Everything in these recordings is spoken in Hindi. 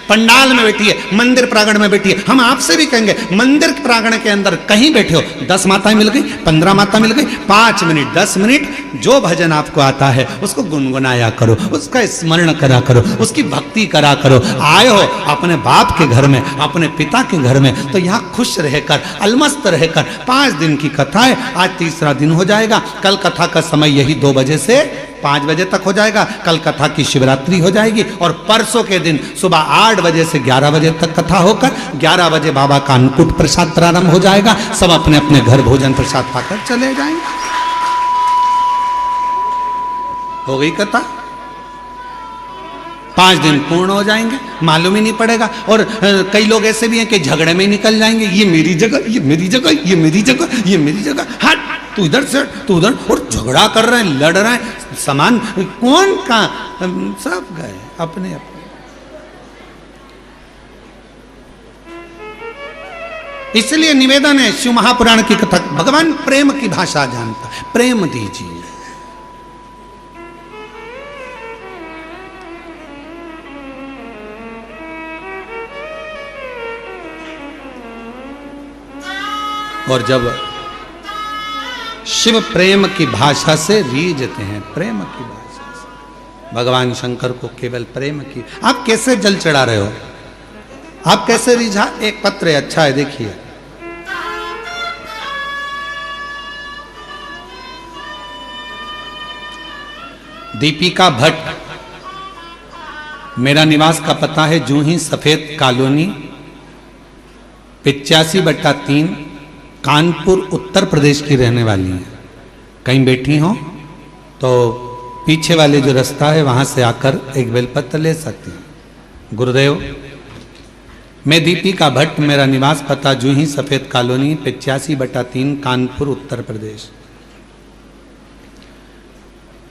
पंडाल में बैठी है, मंदिर प्रांगण में बैठी है। हम आपसे भी कहेंगे मंदिर प्रांगण के अंदर कहीं बैठे हो, 10 माताएं मिल गई, 15 माता मिल गई, 5 मिनट 10 मिनट जो भजन आपको आता है उसको गुनगुनाया करो, उसका स्मरण करा करो, उसकी भक्ति करा करो। आए हो अपने बाप के घर में, अपने पिता के घर में, तो यहाँ खुश रहकर अलमस्त रहकर 5 दिन की कथा है। आज तीसरा दिन हो जाएगा। कल कथा का समय यही 2 बजे से 5 बजे तक हो जाएगा। कल कथा की शिवरात्रि हो जाएगी और परसों के दिन सुबह 8 बजे से 11 बजे तक कथा होकर 11 बजे बाबा का अन्नकूट प्रसाद प्रारंभ हो जाएगा। सब अपने अपने घर भोजन प्रसाद पाकर चले जाएंगे। हो गई कथा, 5 दिन पूर्ण हो जाएंगे, मालूम ही नहीं पड़ेगा। और कई लोग ऐसे भी हैं कि झगड़े में निकल जाएंगे, ये मेरी जगह, ये मेरी जगह, ये मेरी जगह, ये मेरी जगह, हट तू इधर से तू उधर, और झगड़ा कर रहे हैं, लड़ रहे हैं। समान कौन का, सब गए अपने अपने। इसलिए निवेदन है शिव महापुराण की कथा, भगवान प्रेम की भाषा जानता है, प्रेम दीजिए। और जब शिव प्रेम की भाषा से रीझते हैं, प्रेम की भाषा से, भगवान शंकर को केवल प्रेम की। आप कैसे जल चढ़ा रहे हो, आप कैसे रीझा? एक पत्र है, अच्छा है, देखिए। दीपिका भट्ट, मेरा निवास का पता है जूही सफेद कॉलोनी 85/3 कानपुर उत्तर प्रदेश की रहने वाली हैं। कहीं बैठी हो तो पीछे वाले जो रास्ता है वहां से आकर एक बेलपत्र ले सकती हैं। गुरुदेव, मैं दीपिका भट्ट, मेरा निवास पता जूही सफेद कॉलोनी 85/3 कानपुर उत्तर प्रदेश।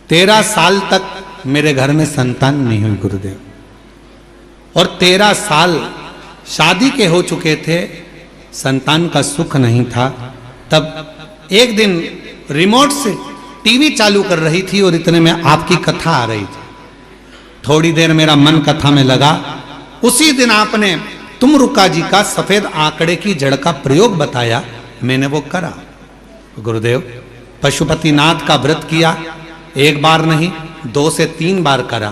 13 साल तक मेरे घर में संतान नहीं हुई गुरुदेव, और 13 साल शादी के हो चुके थे, संतान का सुख नहीं था। तब एक दिन रिमोट से टीवी चालू कर रही थी और इतने में आपकी कथा आ रही थी। थोड़ी देर मेरा मन कथा में लगा। उसी दिन आपने तुमरुका जी का सफेद आंकड़े की जड़ का प्रयोग बताया, मैंने वो करा। गुरुदेव, पशुपतिनाथ का व्रत किया, 1 बार नहीं 2 से 3 बार करा।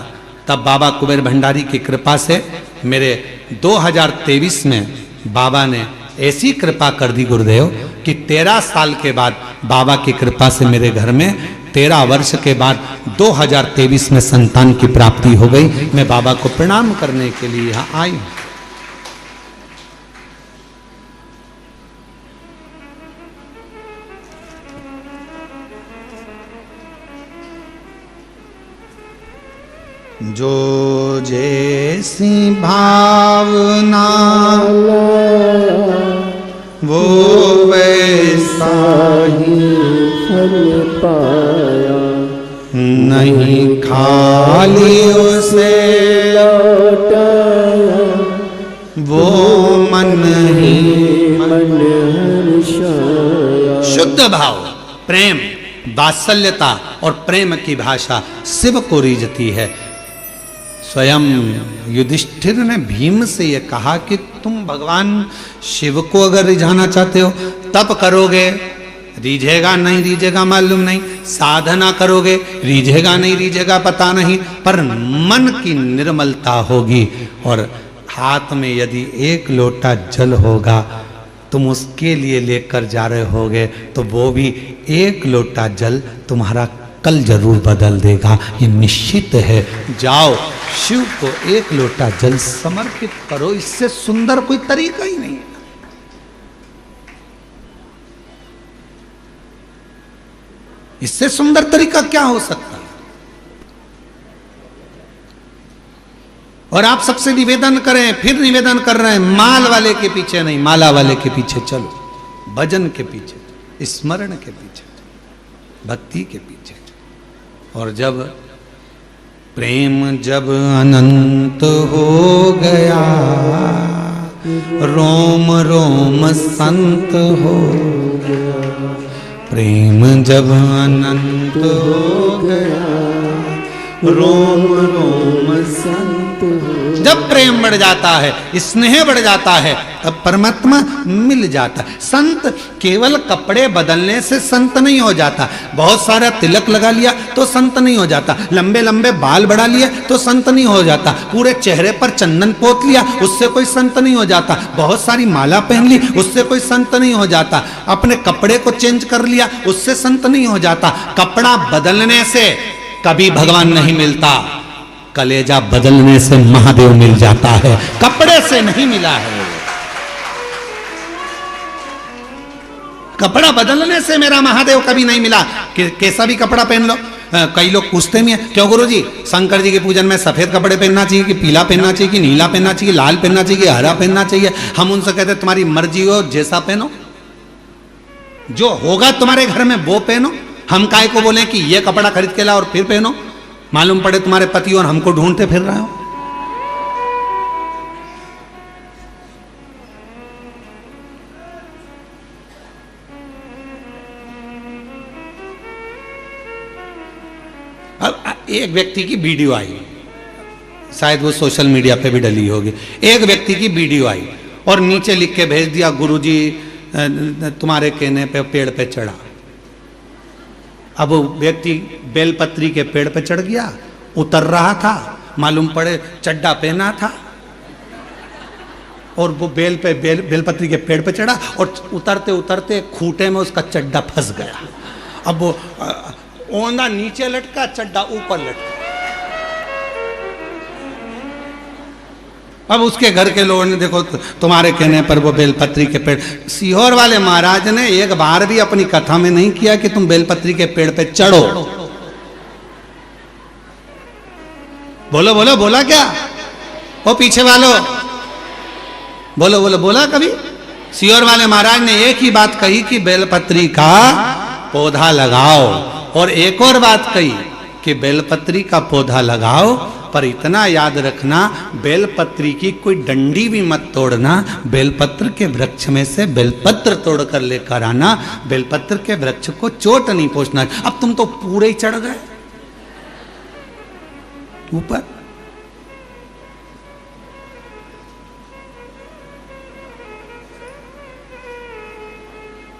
तब बाबा कुबेर भंडारी की कृपा से मेरे 2023 में बाबा ने ऐसी कृपा कर दी गुरुदेव कि 13 साल के बाद बाबा की कृपा से मेरे घर में 13 वर्ष के बाद 2023 में संतान की प्राप्ति हो गई। मैं बाबा को प्रणाम करने के लिए यहाँ आई हूँ। जो जैसी भावना वो वैसा ही फल पाया, नहीं खाली उसे लौटाया, वो मन ही मन हर्षाया। शुद्ध भाव, प्रेम, वात्सल्यता और प्रेम की भाषा शिव को रीझती है। स्वयं युधिष्ठिर ने भीम से यह कहा कि तुम भगवान शिव को अगर रिझाना चाहते हो तब करोगे, रीझेगा नहीं रीझेगा मालूम नहीं, साधना करोगे रीझेगा नहीं रीझेगा पता नहीं, पर मन की निर्मलता होगी। और हाथ में यदि 1 लोटा जल होगा, तुम उसके लिए लेकर जा रहे होगे, तो वो भी 1 लोटा जल तुम्हारा कल जरूर बदल देगा, ये निश्चित है। जाओ शिव को 1 लोटा जल समर्पित करो, इससे सुंदर कोई तरीका ही नहीं है। इससे सुंदर तरीका क्या हो सकता है? और आप सबसे निवेदन करें, फिर निवेदन कर रहे हैं, माल वाले के पीछे नहीं, माला वाले के पीछे चलो, भजन के पीछे, स्मरण के पीछे, भक्ति के पीछे। और जब प्रेम जब अनंत हो गया, रोम रोम संत हो गया, प्रेम जब अनंत हो गया, रोम रोम संत हो। जब प्रेम बढ़ जाता है, स्नेह बढ़ जाता है, तब परमात्मा मिल जाता है। संत केवल कपड़े बदलने से संत नहीं हो जाता, बहुत सारा तिलक लगा लिया तो संत नहीं हो जाता, लंबे लंबे बाल बढ़ा लिए तो संत नहीं हो जाता, पूरे चेहरे पर चंदन पोत लिया उससे कोई संत नहीं हो जाता, बहुत सारी माला पहन ली उससे कोई संत नहीं हो जाता, अपने कपड़े को चेंज कर लिया उससे संत नहीं हो जाता। कपड़ा बदलने से कभी भगवान नहीं मिलता, कलेजा बदलने से महादेव मिल जाता है, कपड़े से नहीं मिला है। कपड़ा बदलने से मेरा महादेव कभी नहीं मिला, कैसा भी कपड़ा पहन लो। कई लोग पूछते भी हैं, क्यों गुरुजी शंकर जी के पूजन में सफेद कपड़े पहनना चाहिए कि पीला पहनना चाहिए कि नीला पहनना चाहिए, लाल पहनना चाहिए कि हरा पहनना चाहिए? हम उनसे कहते तुम्हारी मर्जी हो, जैसा पहनो, जो होगा तुम्हारे घर में वो पहनो। हम काय को बोले कि ये कपड़ा खरीद के लाओ और फिर पहनो, मालूम पड़े तुम्हारे पति और हमको ढूंढते फिर रहे हो। अब एक व्यक्ति की वीडियो आई, शायद वो सोशल मीडिया पे भी डली होगी। एक व्यक्ति की वीडियो आई और नीचे लिख के भेज दिया, गुरुजी तुम्हारे कहने पे पेड़ पे चढ़ा। अब वो व्यक्ति बेलपत्री के पेड़ पे चढ़ गया, उतर रहा था, मालूम पड़े चड्डा पहना था और वो बेलपत्री के पेड़ पे चढ़ा और उतरते उतरते खूंटे में उसका चड्डा फंस गया। अब वो ओंधा नीचे लटका, चड्डा ऊपर लटका। अब उसके घर के लोगों ने देखो तुम्हारे कहने पर वो बेलपत्री के पेड़, सीहोर वाले महाराज ने एक बार भी अपनी कथा में नहीं किया कि तुम बेलपत्री के पेड़ पे चढ़ो। बोलो बोलो, बोला क्या? वो पीछे वालों बोलो बोलो, बोला कभी? सीहोर वाले महाराज ने एक ही बात कही कि बेलपत्री का पौधा लगाओ, और एक और बात कही कि बेलपत्री का पौधा लगाओ, पर इतना याद रखना बेलपत्री की कोई डंडी भी मत तोड़ना, बेलपत्र के वृक्ष में से बेलपत्र तोड़कर लेकर आना, बेलपत्र के वृक्ष को चोट नहीं पहुंचना। अब तुम तो पूरे ही चढ़ गए ऊपर।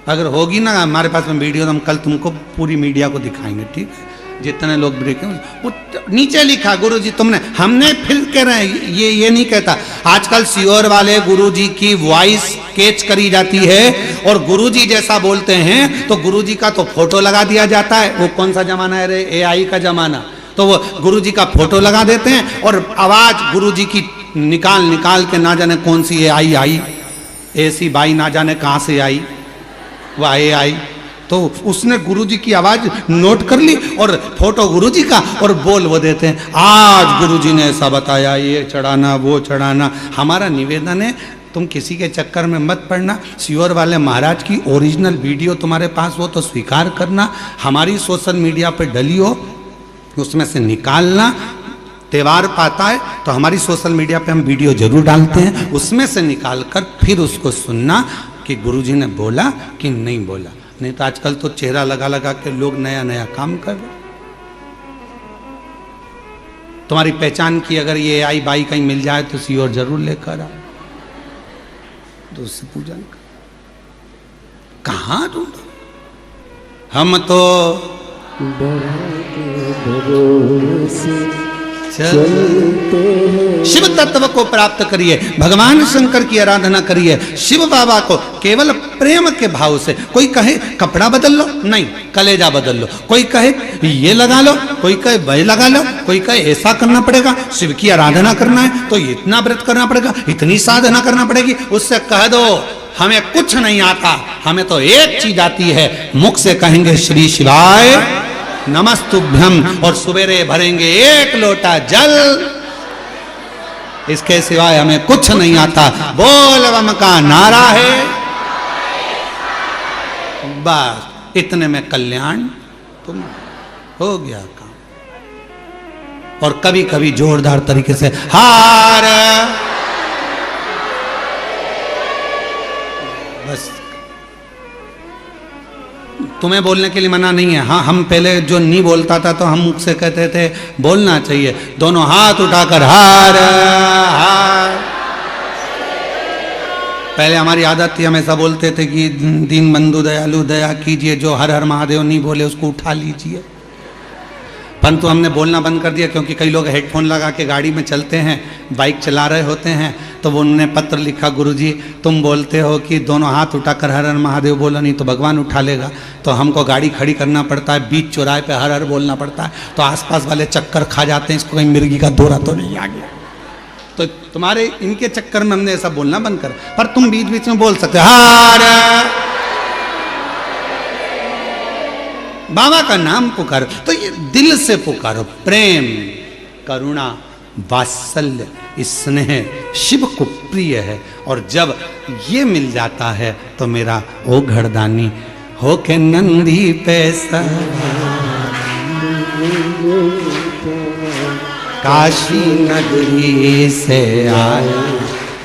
अगर होगी ना हमारे पास में वीडियो तो हम कल तुमको पूरी मीडिया को दिखाएंगे, ठीक है? जितने लोग ब्रेक हैं नीचे लिखा गुरुजी तुमने, हमने फिर कह रहे हैं ये नहीं कहता। आजकल सीहोर वाले गुरुजी की वॉइस कैच करी जाती है और गुरुजी जैसा बोलते हैं तो गुरुजी का तो फोटो लगा दिया जाता है। वो कौन सा जमाना है रे, एआई का जमाना। तो वो गुरुजी का फोटो लगा देते हैं और आवाज गुरुजी की निकाल के ना जाने कौन सी एआई आई, ऐसी बाई ना जाने कहां से आई, वह एआई तो उसने गुरुजी की आवाज नोट कर ली और फोटो गुरुजी का और बोल वो देते हैं, आज गुरुजी ने ऐसा बताया, ये चढ़ाना वो चढ़ाना। हमारा निवेदन है तुम किसी के चक्कर में मत पड़ना। सीहोर वाले महाराज की ओरिजिनल वीडियो तुम्हारे पास हो तो स्वीकार करना, हमारी सोशल मीडिया पे डली हो उसमें से निकालना। त्योहार पाता है तो हमारी सोशल मीडिया पे हम वीडियो जरूर डालते हैं, उसमें से निकाल कर फिर उसको सुनना कि गुरुजी ने बोला कि नहीं बोला। नहीं तो आजकल तो चेहरा लगा लगा के लोग नया नया काम कर रहे। तुम्हारी पहचान की अगर ये आई बाई कहीं मिल जाए तो सीहोर जरूर लेकर आओ, तो उससे पूजन कर। कहां ढूंढो? हम तो शिव तत्व को प्राप्त करिए, भगवान शंकर की आराधना करिए, शिव बाबा को केवल प्रेम के भाव से। कोई कहे कपड़ा बदल लो, नहीं कलेजा बदल लो। कोई कहे ये लगा लो, कोई कहे वह लगा लो, कोई कहे ऐसा करना पड़ेगा, शिव की आराधना करना है तो इतना व्रत करना पड़ेगा, इतनी साधना करना पड़ेगी। उससे कह दो हमें कुछ नहीं आता, हमें तो एक चीज आती है, मुख से कहेंगे श्री शिवाय नमस्तुभ्यम और सवेरे भरेंगे एक लोटा जल, इसके सिवाय हमें कुछ नहीं आता। बोल बम का नारा है, बस इतने में कल्याण तुम हो गया काम। और कभी कभी जोरदार तरीके से हार, बस तुम्हें बोलने के लिए मना नहीं है। हाँ, हम पहले जो नहीं बोलता था तो हम मुख से कहते थे बोलना चाहिए, दोनों हाथ उठाकर हर हर। पहले हमारी आदत थी, हम ऐसा बोलते थे कि दीन बंधु दयालु दया कीजिए, जो हर हर महादेव नहीं बोले उसको उठा लीजिए। परंतु हमने बोलना बंद कर दिया, क्योंकि कई लोग हेडफोन लगा के गाड़ी में चलते हैं, बाइक चला रहे होते हैं, तो वो उन्होंने पत्र लिखा, गुरुजी तुम बोलते हो कि दोनों हाथ उठाकर हर हर महादेव बोलो, नहीं तो भगवान उठा लेगा, तो हमको गाड़ी खड़ी करना पड़ता है, बीच चौराहे पे हर हर बोलना पड़ता है, तो आसपास वाले चक्कर खा जाते हैं, इसको कहीं मिर्गी का दौरा तो नहीं आ गया। तो तुम्हारे इनके चक्कर में हमने ऐसा बोलना बंद कर, पर तुम बीच बीच में बोल सकते हर बाबा का नाम पुकारो, तो ये दिल से पुकारो, प्रेम करुणा वात्सल्य स्नेह शिव को प्रिय है। और जब ये मिल जाता है तो मेरा ओ घरदानी हो के नंदी पे काशी नगरी से आया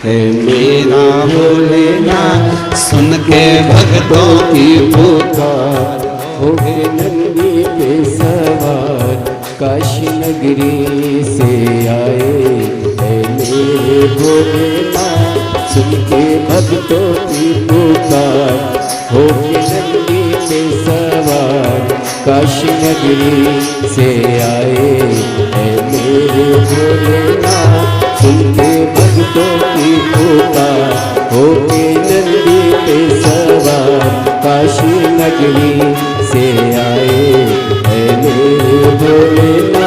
है मेरा भोलेनाथ, सुन के भक्तों की पुकार हो गए नंदी पे सवार, काशी नगरी से आए है मेरे भोलेनाथ, सुन के भक्तों की पुकार। हो गए नंदी पे सवार, काशी नगरी से आए है मेरे भोलेनाथ, सुन के भक्तों की पुकार। हो गए नंदी पे सवार, काशी नगरी से आए है मेरे भोलेनाथ।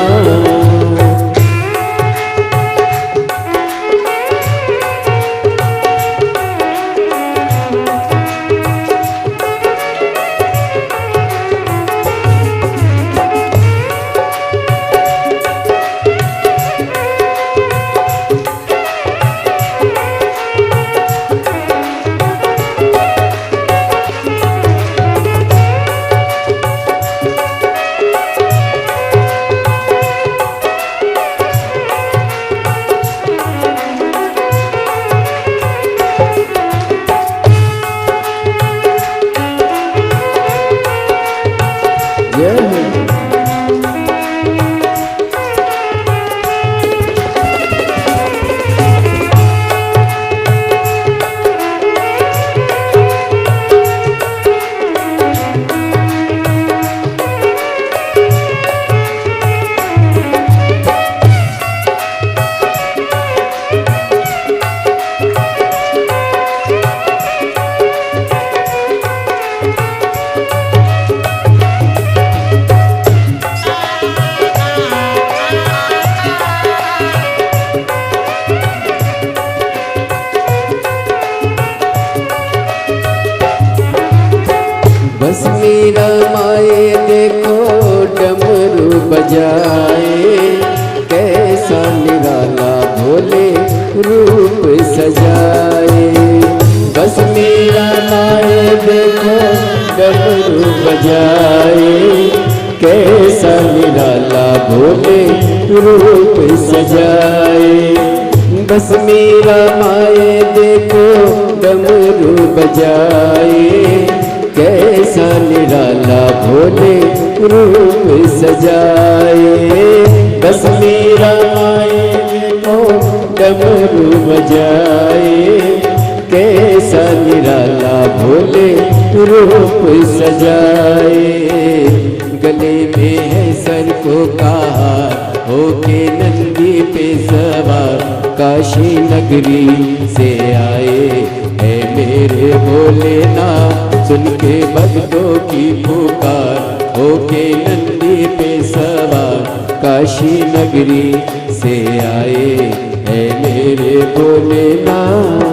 बस मेरा माए देखो डमरू बजाए, कैसा निराला भोले रूप सजाए। बस मेरा माए देखो डमरू बजाए, कैसा निराला भोले रूप सजाए। बस मेरा माए देखो डमरू बजाए, कैसा निराला भोले रूप सजाए। बस मेरा माए देखो डमरू बजाए, कैसा निराला भोले रूप सजाए। गले में है सर को कहा होके नंदी पे सवार, काशी नगरी से आए है मेरे भोलेनाथ, सुन के भक्तों की पुकार। होके नंदी पे सवार, काशी नगरी से आए है मेरे भोलेनाथ।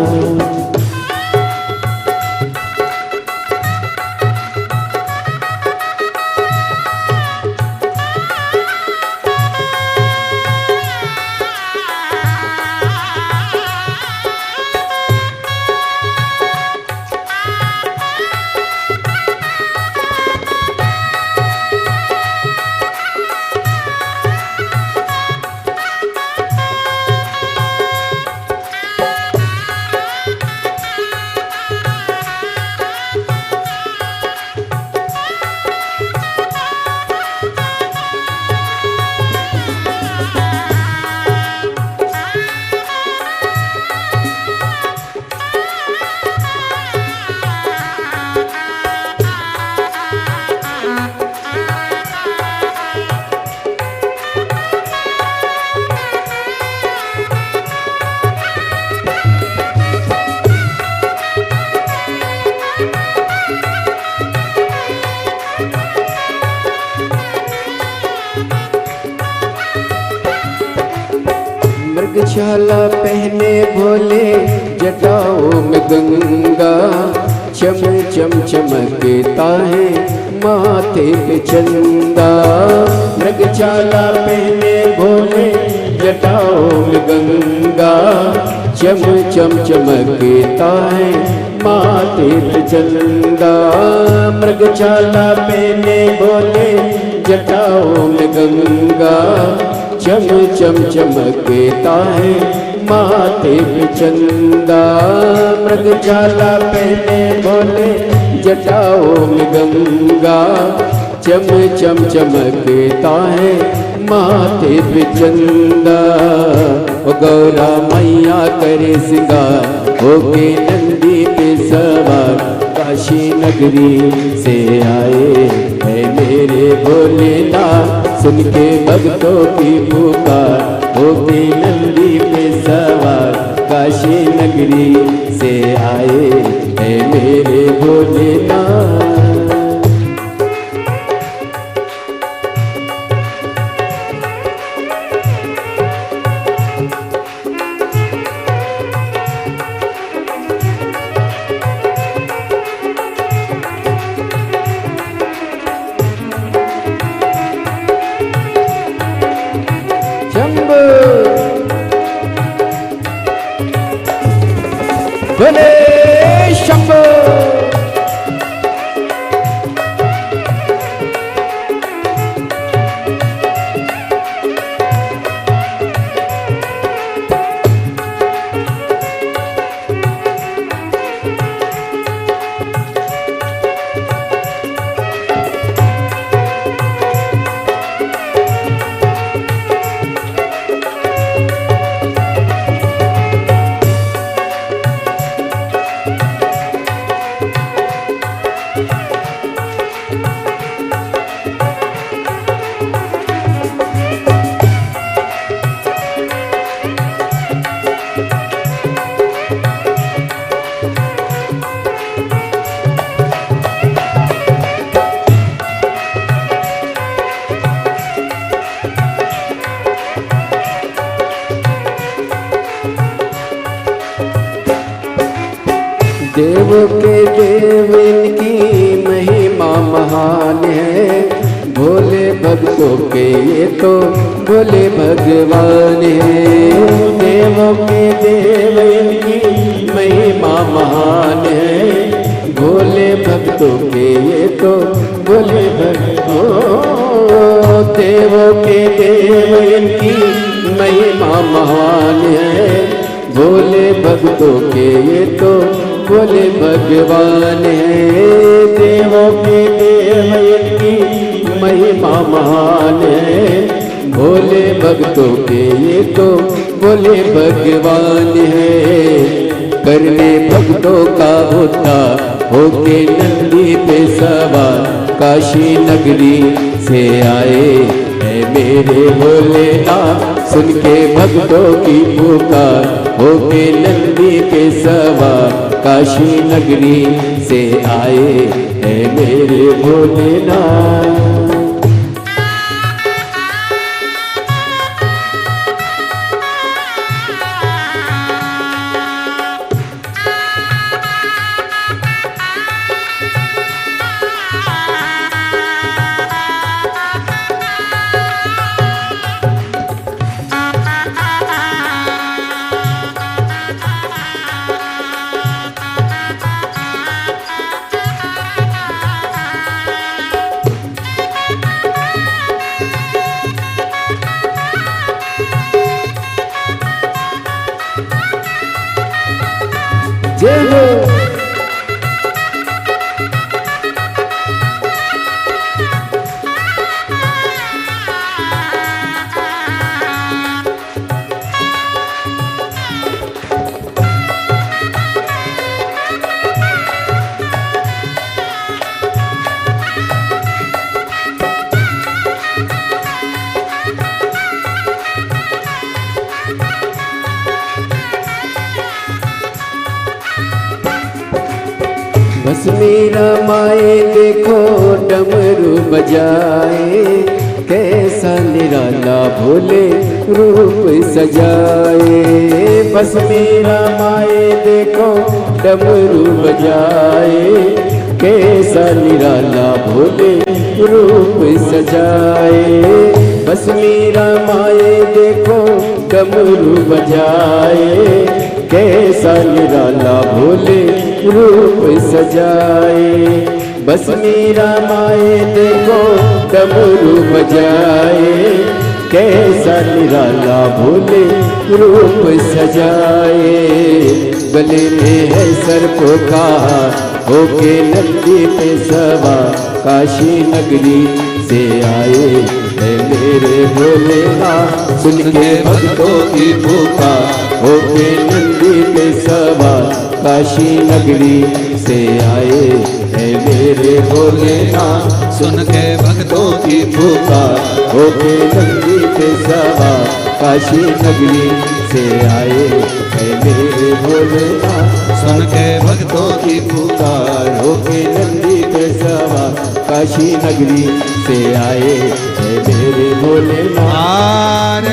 मृगशाला पहने भोले जटाओं में गंगा, चम चम चमकता है माथे पे चंदा। मृगशाला पहने भोले जटाओं में गंगा, चम चम चमकता है माथे पे चंदा। मृगशाला पहने भोले जटाओं में गंगा, चम चम चमकता है माथे पे चंदा। मृगशाला पहने भोले जटाओं में गंगा, चम चम चमकता है माथे पे चंदा। ओ गौरा मैया करे सिंगार होके नंदी पे सवार, काशी नगरी से आए है मेरे भोलेनाथ। सुन के भक्तों की पुकार होके नंदी पे सवार, काशी नगरी से आए है मेरे भोलेनाथ। भोले शंभो देवों के देव इनकी महिमा महान है, भोले भक्तों के ये तो भोले भगवान है। देवों के देव इनकी महिमा महान है, भोले भक्तों के ये तो भोले देवों के देव इनकी महिमा महान है, भोले भक्तों के ये तो भोले भगवान है। देवों के देव इनकी महिमा महान है, भोले भक्तों के ये तो भोले भगवान है। करने भक्तों का उद्धार होके नंदी पे सवार, काशी नगरी से आए है मेरे भोलेनाथ। सुन के भक्तों की पुकार होके नंदी पे सवार, काशी नगरी से आए है मेरे भोलेनाथ। जय हो। बस मेरा माए देखो डमरू बजाए, कैसा निराला भोले रूप सजाए। बस मेरा माए देखो डमरू बजाए, कैसा निराला भोले रूप सजाए। बस मेरा माए देखो डमरू बजाए, कैसा निराला भोले रूप सजाए। बस मेरा माए देखो डमरू बजाए, कैसा निराला भोले रूप सजाए। गले में है सर्पों का होके नंदी पे सवार, काशी नगरी से आए है मेरे भोलेनाथ। सुन के भक्तों की पुकार होके नंदी पे सवार, काशी नगरी से आए है मेरे भोलेनाथ। सुन के भक्तों की पुकार होके नंदी पे सवार, काशी नगरी से आए है मेरे भोलेनाथ। सुन के भक्तों की पुकार होके नंदी पे सवार, काशी नगरी से आए है मेरे भोलेनाथ।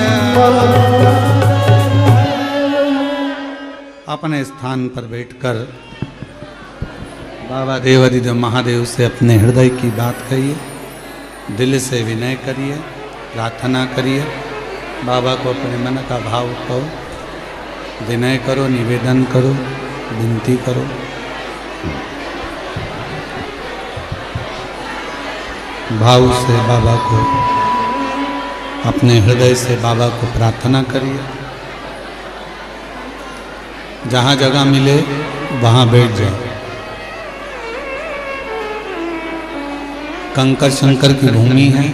अपने स्थान पर बैठकर बाबा देवाधिदेव महादेव से अपने हृदय की बात कहिए, दिल से विनय करिए, प्रार्थना करिए। बाबा को अपने मन का भाव कहो, विनय करो, निवेदन करो, विनती करो। भाव से बाबा को, अपने हृदय से बाबा को प्रार्थना करिए। जहाँ जगह मिले वहाँ बैठ जाओ। कंकर शंकर की भूमि है,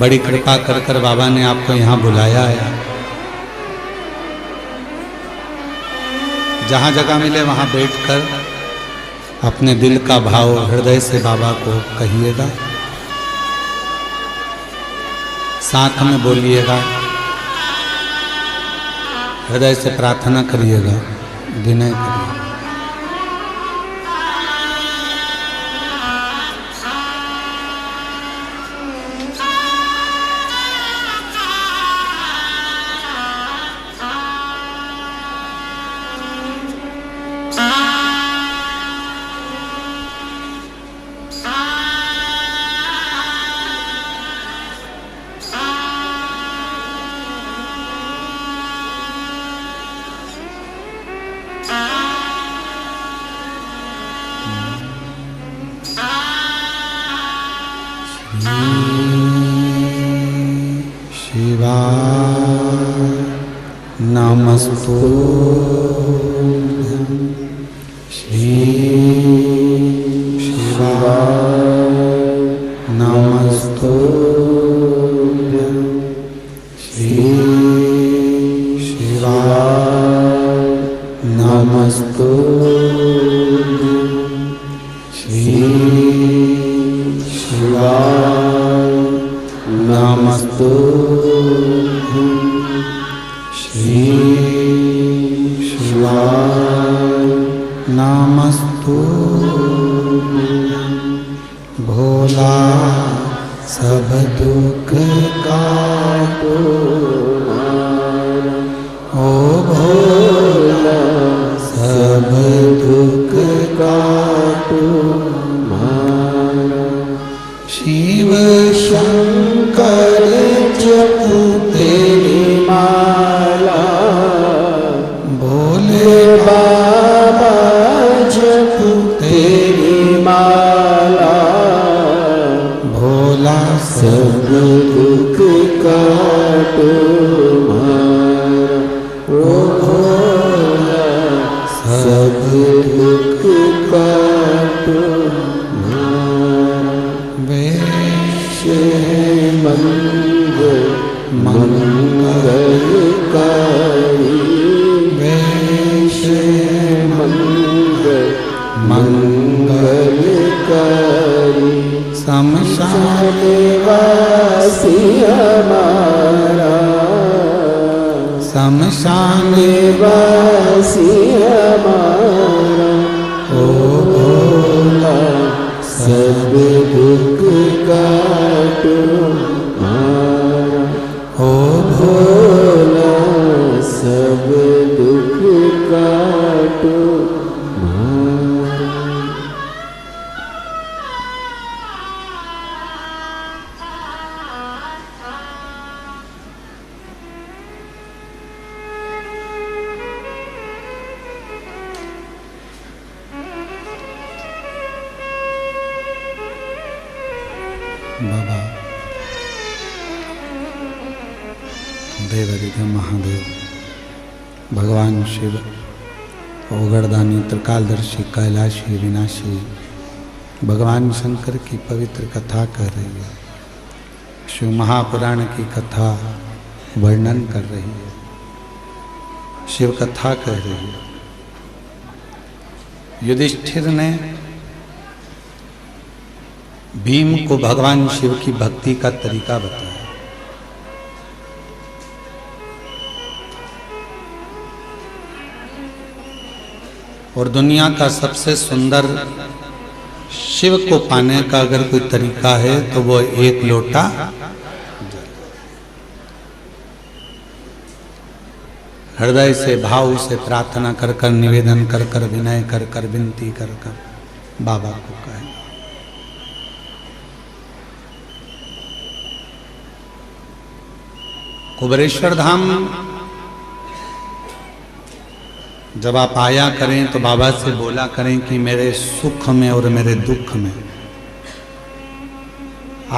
बड़ी कृपा कर कर बाबा ने आपको यहाँ बुलाया है। जहाँ जगह मिले वहाँ बैठकर अपने दिल का भाव हृदय से बाबा को कहिएगा, साथ में बोलिएगा, हृदय से प्रार्थना करिएगा, विनय करिएगा। नमस्तुभ्यं श्री शिवाय नमस्तुभ्यं श्री शिवाय नमस्तुभ्यं श्री शिवाय नमस्तुभ्यं श्री शिवाय नमस्तुभ्यं। भोला सब दुख काटो ओ भोला सब दुख काटो शिव शंकर जपो तेरी माला, भोले बाबा जपो तेरी माला। भोला सब दुख काटो मारा, ओ भोला सब दुख काटो मारा। वैश मंगल मंगलकारी, वैश मंगल मंगलकारी। शमशान वासी हमारा, शमशान वासी हमारा। ओ भोला सब दुख काट काटो मारा, ओ भोला सब दुख काटो मारा। बाबा देवाधिदेव महादेव भगवान शिव ओगरदानी त्रिकालदर्शी कैलाशी विनाशी भगवान शंकर की पवित्र कथा कर रही है, शिव महापुराण की कथा वर्णन कर रही है, शिव कथा कह रही है। युधिष्ठिर ने भीम को भगवान शिव की भक्ति का तरीका बताया। और दुनिया का सबसे सुंदर शिव को पाने का अगर कोई तरीका है तो वो एक लोटा हृदय से भाव से प्रार्थना कर कर निवेदन कर कर विनय कर कर विनती कर कर बाबा को कहे। कुबेरेश्वर धाम जब आप आया करें तो बाबा से बोला करें कि मेरे सुख में और मेरे दुख में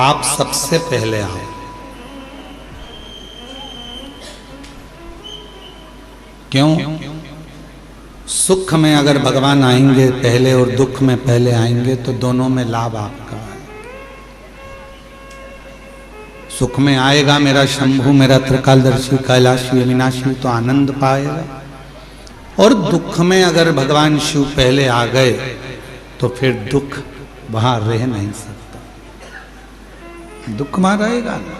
आप सबसे पहले आओ। क्यों? सुख में अगर भगवान आएंगे पहले और दुख में पहले आएंगे तो दोनों में लाभ आपका है। सुख में आएगा मेरा शंभु मेरा त्रिकालदर्शी कैलाशी अविनाशी तो आनंद पाएगा, और दुख में अगर भगवान शिव पहले आ गए तो फिर दुख वहां रह नहीं सकता, दुख वहां रहेगा ना।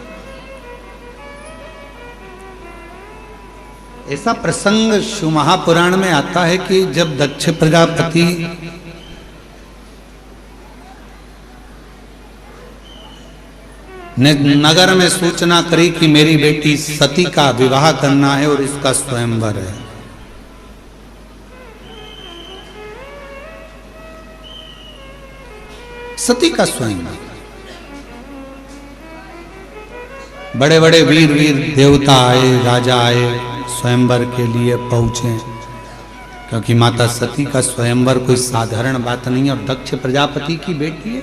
ऐसा प्रसंग शिव महापुराण में आता है कि जब दक्ष प्रजापति ने नगर में सूचना करी कि मेरी बेटी सती का विवाह करना है और इसका स्वयंवर है, सती का स्वयंवर, बड़े बड़े वीर वीर देवता आए राजा आए स्वयंवर के लिए पहुंचे, क्योंकि माता सती का स्वयंवर कोई साधारण बात नहीं है और दक्ष प्रजापति की बेटी है।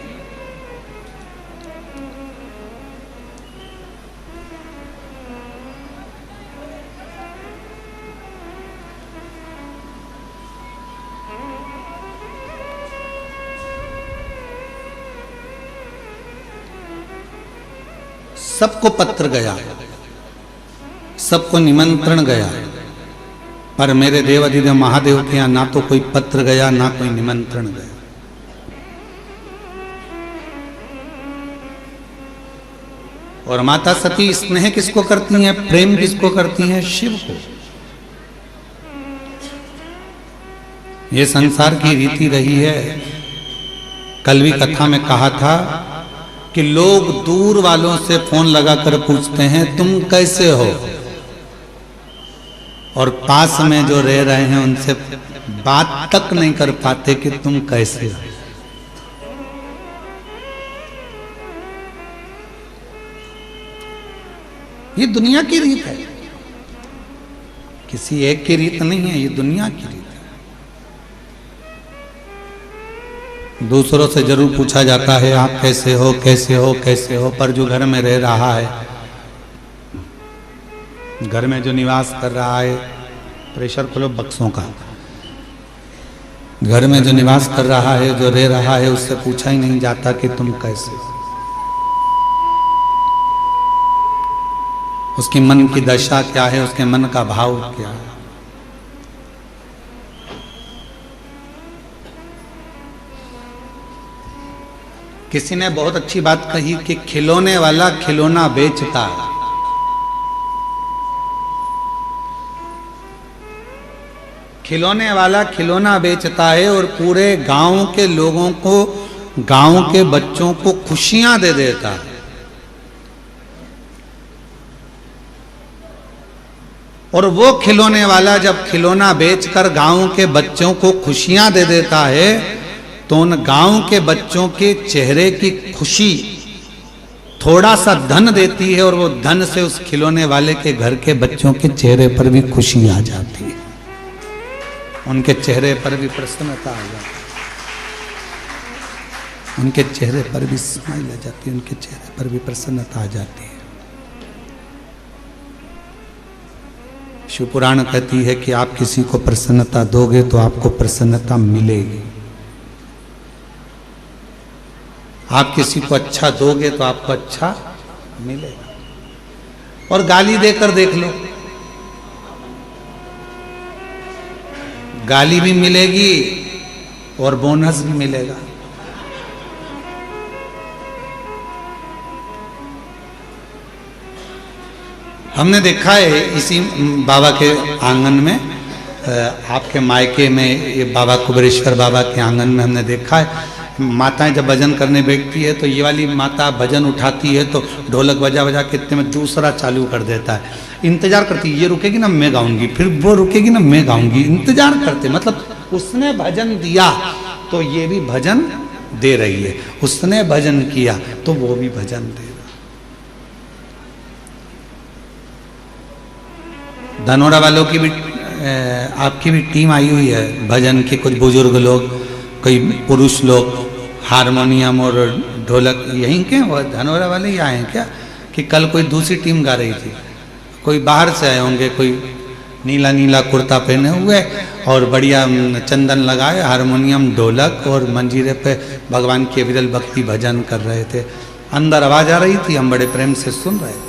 सबको पत्र गया, सबको निमंत्रण गया, पर मेरे देवाधिदेव महादेव के यहां ना तो कोई पत्र गया ना कोई निमंत्रण गया। और माता सती स्नेह किसको करती हैं, प्रेम किसको करती हैं? शिव को। ये संसार की रीति रही है। कल भी कथा में कहा था कि लोग दूर वालों से फोन लगाकर पूछते हैं तुम कैसे हो, और पास में जो रह रहे हैं उनसे बात तक नहीं कर पाते कि तुम कैसे हो। ये दुनिया की रीत है, किसी एक की रीत नहीं है, ये दुनिया की रीत है। दूसरों से जरूर पूछा जाता है आप कैसे हो कैसे हो कैसे हो, पर जो घर में रह रहा है, घर में जो निवास कर रहा है, प्रेशर खोलो बक्सों का, घर में जो निवास कर रहा है जो रह रहा है उससे पूछा ही नहीं जाता कि तुम कैसे हो। उसकी मन की दशा क्या है, उसके मन का भाव क्या है। किसी ने बहुत अच्छी बात कही कि खिलौने वाला खिलौना बेचता है, खिलौने वाला खिलौना बेचता है और पूरे गांव के लोगों को, गांव के बच्चों को खुशियां दे देता है। और वो खिलौने वाला जब खिलौना बेचकर गांव के बच्चों को खुशियां दे देता है तो उन गांव के बच्चों के चेहरे की खुशी थोड़ा सा धन देती है और वो धन से उस खिलौने वाले के घर के बच्चों के चेहरे पर भी खुशी आ जाती है, उनके चेहरे पर भी प्रसन्नता आ जाती है, उनके चेहरे पर भी स्माइल आ जाती है, उनके चेहरे पर भी प्रसन्नता आ जाती है। शिव पुराण कहती है कि आप किसी को प्रसन्नता दोगे तो आपको प्रसन्नता मिलेगी, आप किसी को अच्छा दोगे तो आपको अच्छा मिलेगा। और गाली देकर देख लो, गाली भी मिलेगी और बोनस भी मिलेगा। हमने देखा है इसी बाबा के आंगन में, आपके मायके में ये बाबा कुबेरेश्वर बाबा के आंगन में हमने देखा है, माताएं जब भजन करने बैठती है तो ये वाली माता भजन उठाती है तो ढोलक बजा बजा के इतने में दूसरा चालू कर देता है, इंतजार करती है, ये रुकेगी ना मैं गाऊंगी, फिर वो रुकेगी ना मैं गाऊंगी, इंतजार करते, मतलब उसने भजन दिया तो ये भी भजन दे रही है, उसने भजन किया तो वो भी भजन दे रहा। धनोरा वालों की भी आपकी भी टीम आई हुई है भजन के, कुछ बुजुर्ग लोग, कोई पुरुष लोग, हारमोनियम और ढोलक यहीं के वो धनोरा वाले ही आए हैं क्या? कि कल कोई दूसरी टीम गा रही थी, कोई बाहर से आए होंगे, कोई नीला नीला कुर्ता पहने हुए और बढ़िया चंदन लगाए, हारमोनियम ढोलक और मंजीरे पे भगवान के विरल भक्ति भजन कर रहे थे। अंदर आवाज आ रही थी, हम बड़े प्रेम से सुन रहे थे।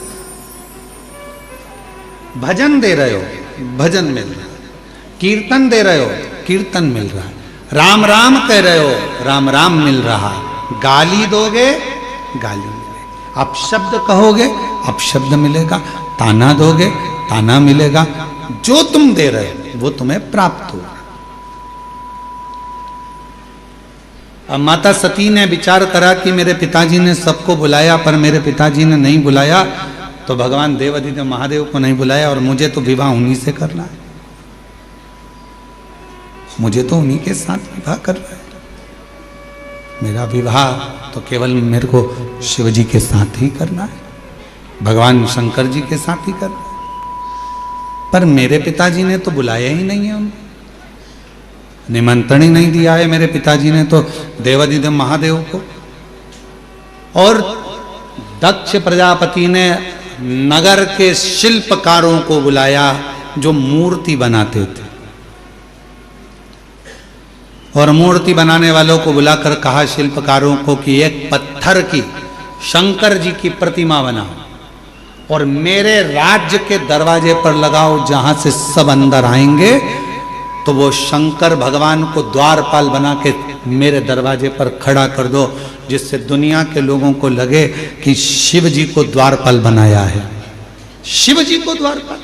भजन दे रहे हो, भजन मिल रहा है, कीर्तन दे रहे हो, कीर्तन मिल रहा है, राम राम कह रहे हो, राम राम मिल रहा, गाली दोगे गाली मिलेगी, अपशब्द कहोगे अपशब्द मिलेगा, ताना दोगे ताना मिलेगा, जो तुम दे रहे हो वो तुम्हें प्राप्त होगा। अब माता सती ने विचार करा कि मेरे पिताजी ने सबको बुलाया पर मेरे पिताजी ने नहीं बुलाया, तो भगवान देवाधिदेव महादेव को नहीं बुलाया और मुझे तो विवाह उन्हीं से करना है, मुझे तो उन्हीं के साथ विवाह करना है, मेरा विवाह तो केवल मेरे को शिव जी के साथ ही करना है, भगवान शंकर जी के साथ ही करना है। पर मेरे पिताजी ने तो बुलाया ही नहीं है, उन्हें निमंत्रण ही नहीं दिया है मेरे पिताजी ने तो देवाधिदेव महादेव को। और दक्ष प्रजापति ने नगर के शिल्पकारों को बुलाया जो मूर्ति बनाते थे, और मूर्ति बनाने वालों को बुलाकर कहा शिल्पकारों को कि एक पत्थर की शंकर जी की प्रतिमा बनाओ और मेरे राज्य के दरवाजे पर लगाओ, जहां से सब अंदर आएंगे तो वो शंकर भगवान को द्वारपाल बना के मेरे दरवाजे पर खड़ा कर दो, जिससे दुनिया के लोगों को लगे कि शिव जी को द्वारपाल बनाया है, शिव जी को द्वारपाल।